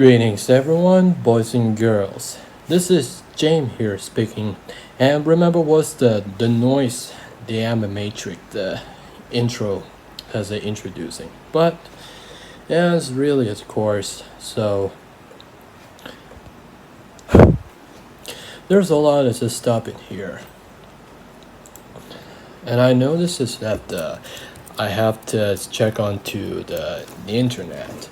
Greetings everyone, boys and girls. This is James here speaking. And remember what's the noise, the animatrix, the intro as a introducing. But yeah, it's really of course. So there's a lot of this stuff in here. And I noticed is that I have to check onto the internet.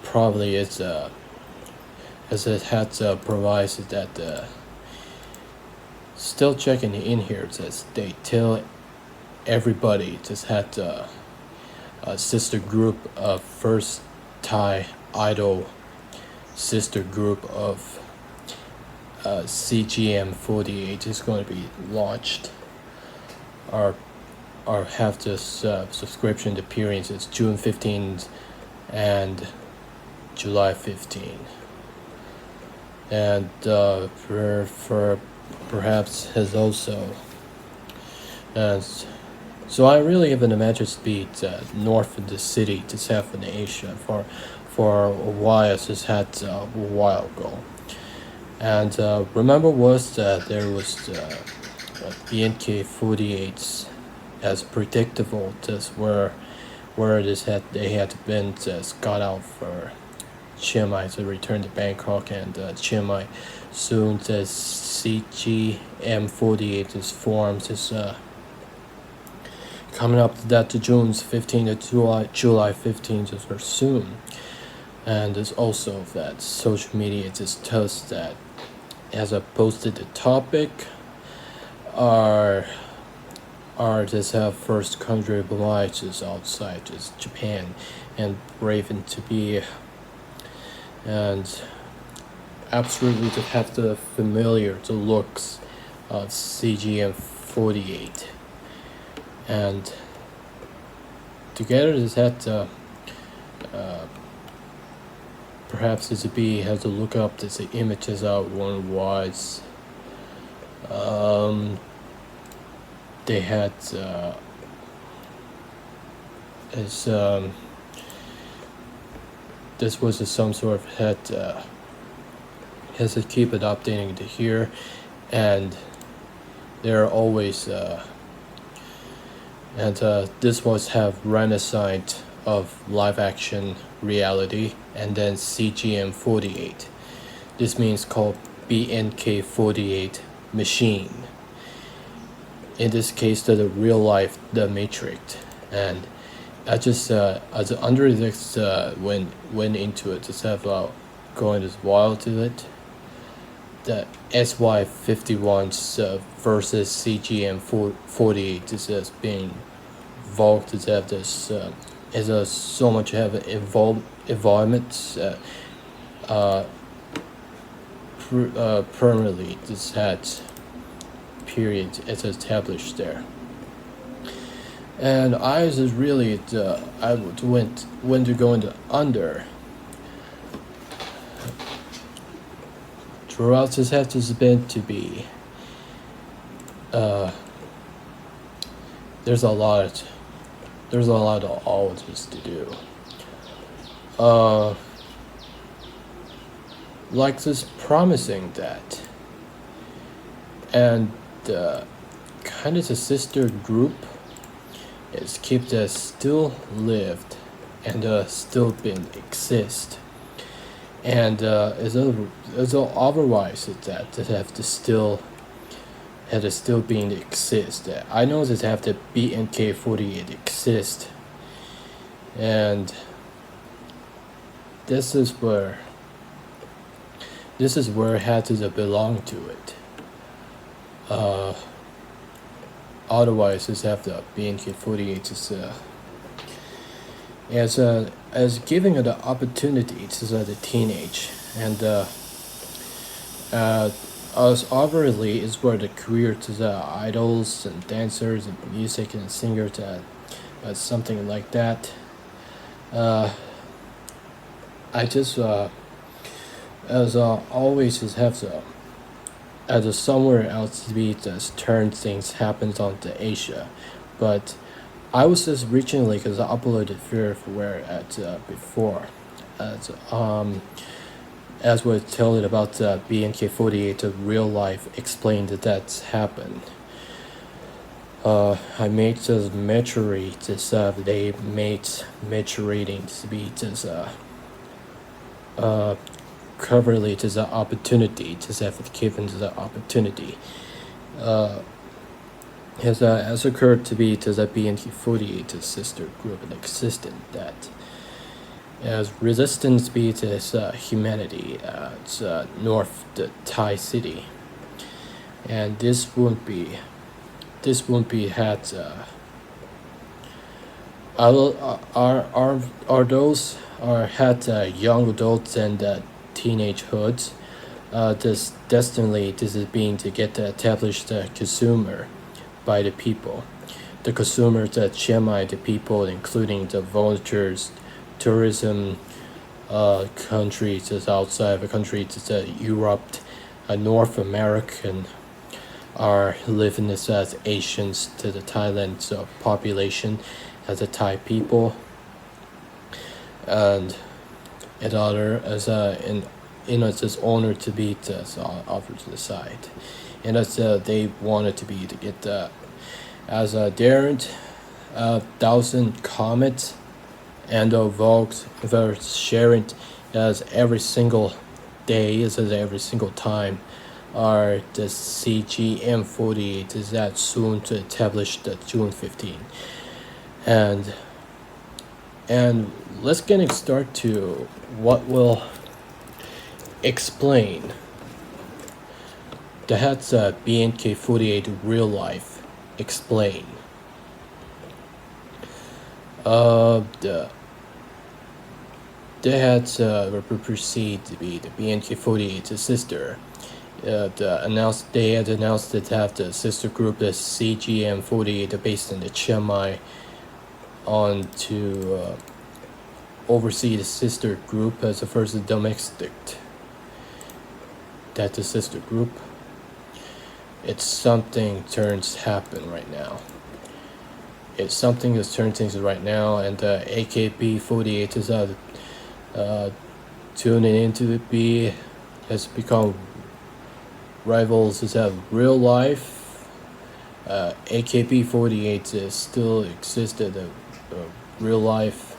Probably it's as it had provides that still checking in here. It says they tell everybody just had a sister group of first Thai idol sister group of CGM48 is going to be launched. Our have this subscription appearances June 15th and July 15th, and for perhaps has also so I really have an imagine speed north of the city to south in Asia for a while. Just had a while ago, and remember was that there was BNK48 as predictable just where this they had been just got out for Chiang Mai to return to Bangkok, and Chiang Mai soon the CGM48 is formed is coming up to that to June 15th to July 15th is very soon. And there's also that social media just tells that as I posted the topic are just have first country obliges outside just Japan and braving to be and absolutely to have the familiar the looks of CGM48, and together this had perhaps it's be has to look up this images out one was they had as this was some sort of had has to keep it updating to here, and there are always and this was have renaissance of live action reality, and then CGM48. This means called BNK48 machine. In this case, the real life the matrix, and I just as under this went into it, just have going as wild to it. The SY51 versus CGM48 is just being involved to have this is so much have involvement permanently this had period it's established there. And I was really I went to go into under throughout this has been to be there's a lot of all this to do. Like this promising that, and kind of the sister group is keep that still lived and still been exist, and as otherwise that have to still had to still being exist. I know that have the BNK48 exist, and this is where it had to belong to it. Otherwise, just have the BNK48 as giving it the opportunity to the teenage, and as obviously is where the career to the idols and dancers and music and singers something like that. I just as always just have to as somewhere else to be just turn things happens on to Asia, but I was just originally because I uploaded firmware at before, as we tell it about BNK48, the real life explained that that's happened. I made this meteorite, they made meteorating to be this coverly to the opportunity, to have given the opportunity. Has occurred to be to the BNK48 sister group and existed that as resistance be to humanity north the Thai city, and this won't be had are those are had young adults and teenagehood. This destiny this is being to get the established consumer by the people. The consumers that Chiang the people, including the vultures, tourism countries outside the country, Europe, North American are living as Asians to the Thailand population as a Thai people, and other as it's this honor to be offered to the side, and as they wanted to be to get as daren't 1,000 comments and vogues were sharing as every single day as every single time are the CGM48 is that soon to establish the June 15, and let's get start to what will explain the heads BNK48 real life explain the they had proceed to be the BNK48 sister. They had announced that have the sister group, the CGM48, based in the Chiang Mai, on to oversee the sister group as the first domestic. That the sister group. It's something turns happen right now. It's something that's turned things right now, and AKB48 is tuning into the B has become rivals is have real life. AKB48 is still existed real life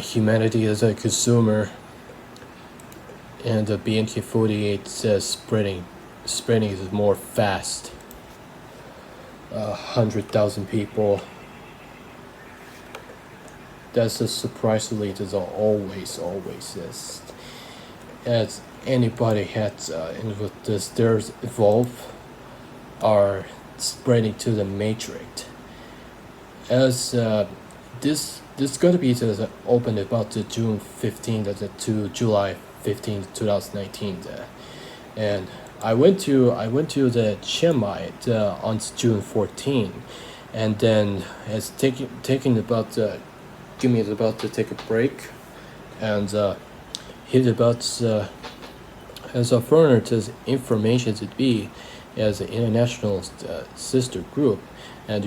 humanity as a consumer, and the BNK48 says spreading is more fast. 100,000 people. That's a surprisingly there's always is. As anybody had with this there's evolve are spreading to the matrix. As this going to be open about the June 15th to July 15th 2019 and I went to the Chiang Mai on June 14, and then as taking about Jimmy is about to take a break, and he's about as a foreigner to information to be as an international sister group, and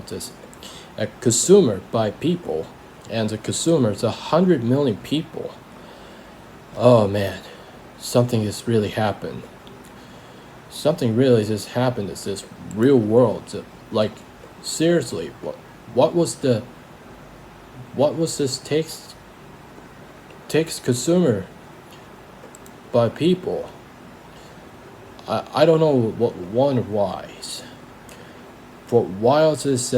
this a consumer by people, and the consumer is 100 million people. Oh man, something has really happened. Something really just happened. It's this real world. Like seriously, what was this takes consumer by people? I don't know what one wise. But while this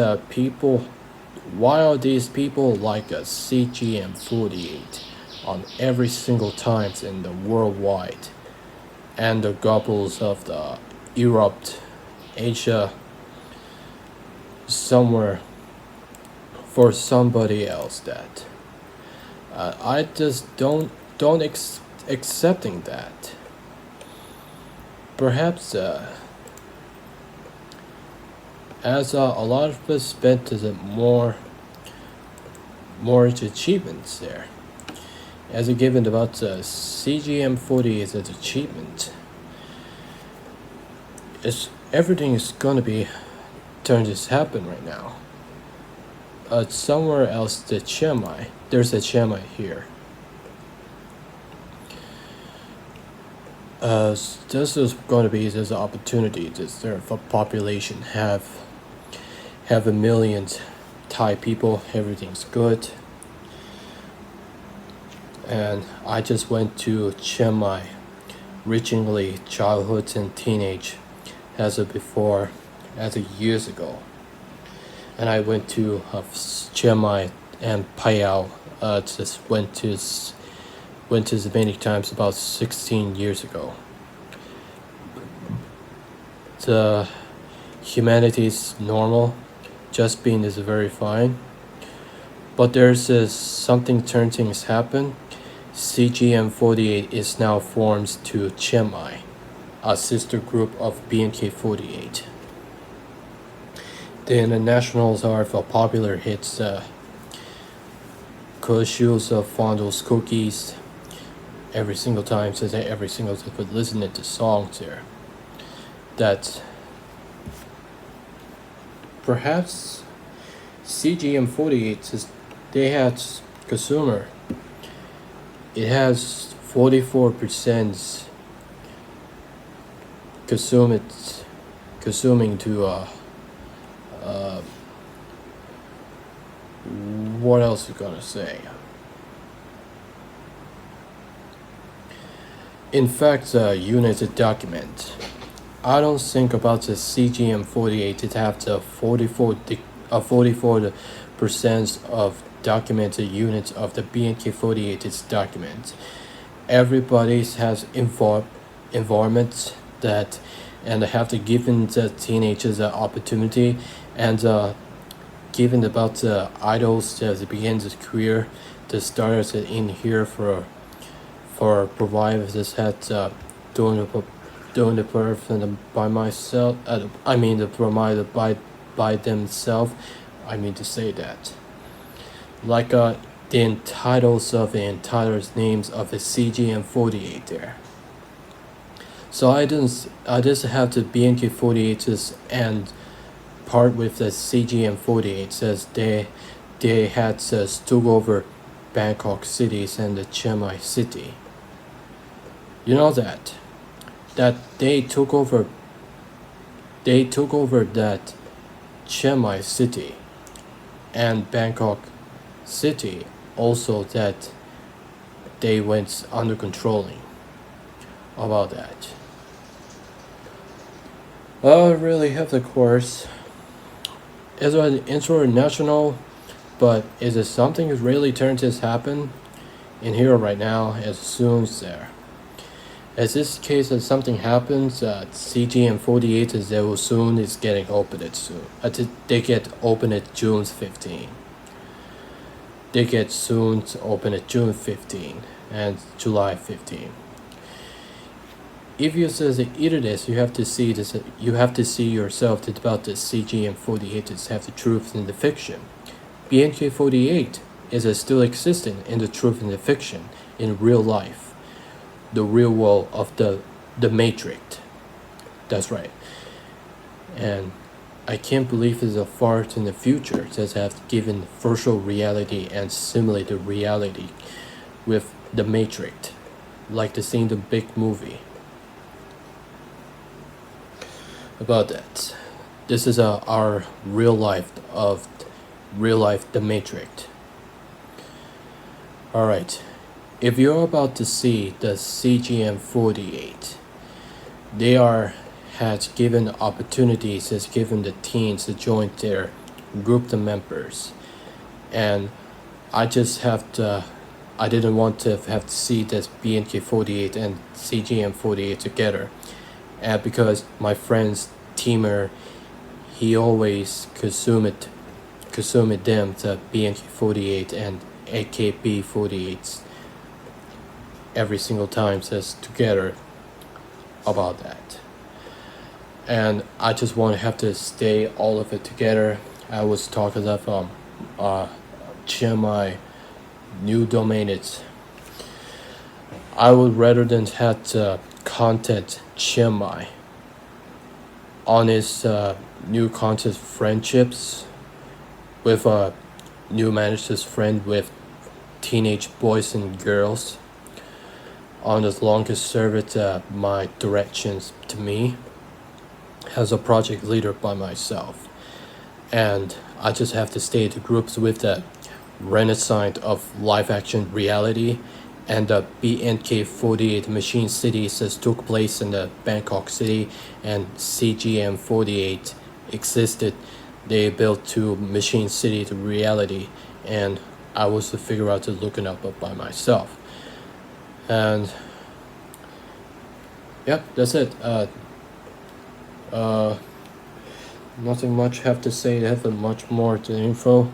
while these people like a CGM48 on every single times in the worldwide, and the gobbles of the Europe, Asia, somewhere for somebody else that I just don't accepting that. Perhaps as a lot of us spent more achievements there. As a given about CGM40 is an achievement. Everything is gonna be turn this happen right now. Somewhere else the Chiang Mai. There's a Chiang Mai here. This is going to be this opportunity. This there for population have a million Thai people. Everything's good, and I just went to Chiang Mai, originally childhood and teenage, as a before, as a years ago, and I went to Chiang Mai and Payao. Just went to many times about 16 years ago. The humanity is normal, just being is very fine. But there's something turning has happened. CGM48 is now formed to Chiang Mai, a sister group of BNK48. The internationals are for popular hits, Shoes of Fondles Cookies. Every single time, says that every single time, but listening to songs there. That perhaps CGM48 says they had consumer. It has 44% consuming to what else you gonna say? In fact, units document. I don't think about the CGM48 to have the 44% of documented units of the BNK48's document. Everybody has environment that and have to given the teenagers an opportunity and given about the idols that begins his career, the stars in here for providers had doing the person by myself. I mean the provider by themselves. I mean to say that, like the titles of the entire names of the CGM48 there. So I just have the BNK48s and part with the CGM48 says they had took over Bangkok cities and the Chiang Mai city. You know that they took over that Chiang Mai city and Bangkok city also, that they went under controlling about that. Really have the course. It's an international, but is it something that really turns this happen in here right now as soon as there? As this case as something happens, CGM48 is there will soon is getting opened soon. They get open at June 15. They get soon to open at June 15 and July 15. If you says either this, you have to see this. You have to see yourself that about the CGM48 is have the truth in the fiction. BNK48 is still existing in the truth in the fiction in real life, the real world of the Matrix. That's right. And I can't believe it's a far in the future that have given virtual reality and simulated reality with the Matrix, like the scene the big movie. About that, this is our real life the Matrix. All right, if you're about to see the CGM48, they had given opportunities as given the teens to join their group of members, and I didn't want to have to see this BNK48 and CGM48 together. Because my friend's teamer, he always consumed them to BNK48 and AKB48 every single time says together about that. And I just want to have to stay all of it together. I was talking of Chiang Mai new domain. I would rather than have content Chiang Mai on his new content friendships with new manager's friend with teenage boys and girls. on as long as served my directions to me as a project leader by myself. And I just have to stay to groups with the renaissance of live action reality, and the BNK48 machine cities that took place in the Bangkok city, and CGM48 existed. They built two machine city to reality, and I was to figure out to looking up by myself. And yep, that's it. Nothing much have to say. They have much more to info.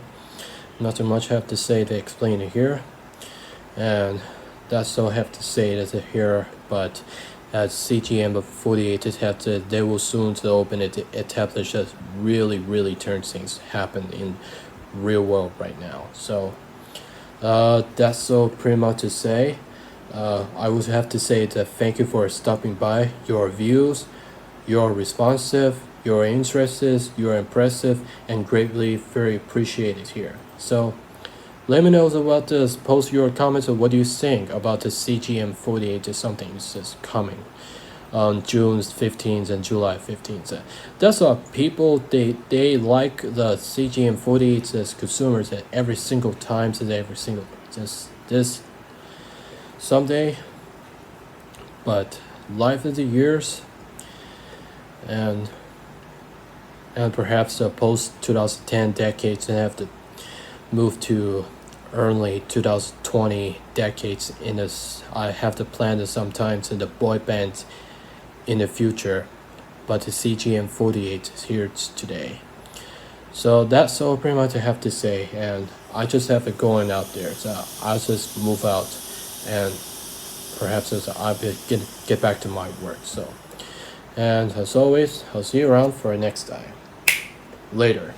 Nothing much have to say to explain it here, and that's all I have to say that here. But at CGM48, they will soon to open it to establish that really turn things happen in real world right now. So that's all pretty much to say. I would have to say that thank you for stopping by. Your views, you're responsive, you're interested, you're impressive, and greatly very appreciated here. So let me know about this. Post your comments of what you think about the CGM48 or something is coming on June 15th and July 15th. That's what people, they like the CGM48 as consumers at every single time, so every single this someday. But life of the years, and perhaps the post 2010 decades and have to move to early 2020 decades in this. I have to plan this sometimes in the boy bands in the future, but the CGM48 is here today. So that's all pretty much I have to say, and I just have it going out there, so I'll just move out, and perhaps as I'll get back to my work. So, and as always, I'll see you around for next time. Later.